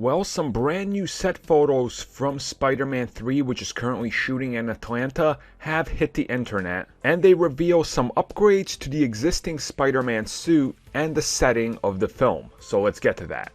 Well, some brand new set photos from Spider-Man 3, which is currently shooting in Atlanta, have hit the internet, and they reveal some upgrades to the existing Spider-Man suit and the setting of the film. So let's get to that.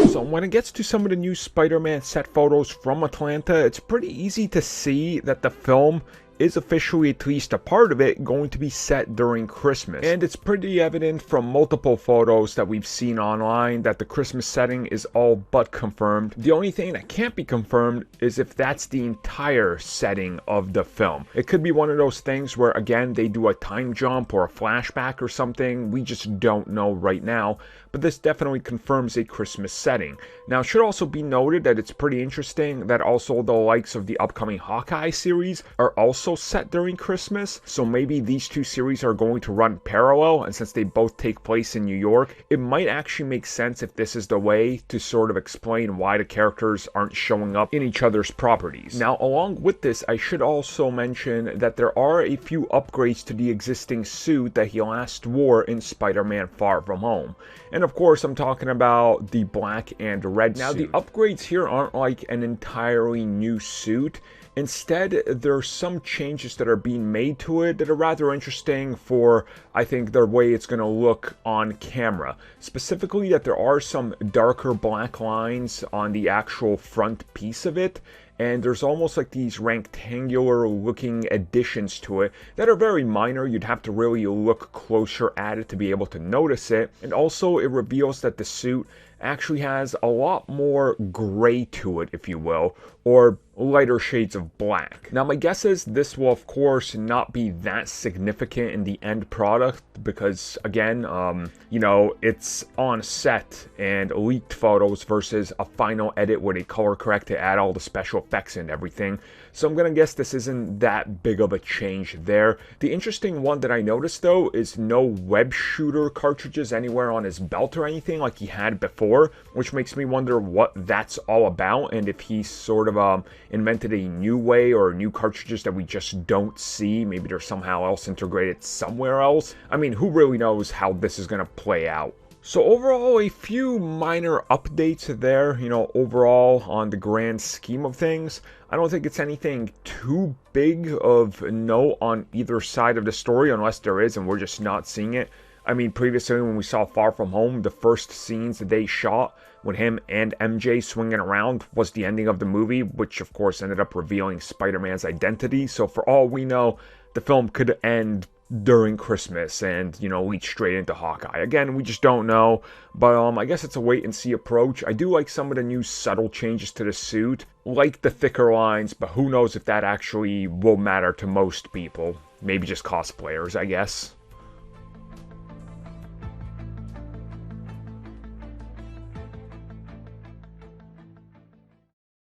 So when it gets to some of the new Spider-Man set photos from Atlanta, it's pretty easy to see that the film is officially, at least a part of it, going to be set during Christmas. And it's pretty evident from multiple photos that we've seen online that the Christmas setting is all but confirmed. The only thing that can't be confirmed is if that's the entire setting of the film. It could be one of those things where, again, they do a time jump or a flashback or something. We just don't know right now. But this definitely confirms a Christmas setting. Now, it should also be noted that it's pretty interesting that also the likes of the upcoming Hawkeye series are also set during Christmas. So maybe these two series are going to run parallel, and since they both take place in New York, it might actually make sense if this is the way to sort of explain why the characters aren't showing up in each other's properties. Now, along with this, I should also mention that there are a few upgrades to the existing suit that he last wore in Spider-Man Far From Home. And of course, I'm talking about the black and red suit. Now, the upgrades here aren't like an entirely new suit. Instead, there are some changes that are being made to it that are rather interesting for, I think, the way it's going to look on camera. Specifically, that there are some darker black lines on the actual front piece of it. And there's almost like these rectangular looking additions to it that are very minor. You'd have to really look closer at it to be able to notice it. And also it reveals that the suit actually has a lot more gray to it, if you will, or lighter shades of black. Now, my guess is this will, of course, not be that significant in the end product because, again, you know, it's on set and leaked photos versus a final edit where they color correct to add all the special effects and everything. So I'm gonna guess this isn't that big of a change there. The interesting one that I noticed, though, is no web shooter cartridges anywhere on his belt or anything like he had before, which makes me wonder what that's all about and if he sort of invented a new way or new cartridges that we just don't see. Maybe they're somehow else integrated somewhere else. I mean, who really knows how this is going to play out? So overall, a few minor updates there, you know, overall on the grand scheme of things. I don't think it's anything too big of note on either side of the story, unless there is and we're just not seeing it. I mean, previously when we saw Far From Home, the first scenes that they shot with him and MJ swinging around was the ending of the movie, which of course ended up revealing Spider-Man's identity. So for all we know, the film could end during Christmas and, you know, lead straight into Hawkeye. Again, we just don't know, but I guess it's a wait and see approach. I do like some of the new subtle changes to the suit, like the thicker lines, but who knows if that actually will matter to most people. Maybe just cosplayers, I guess.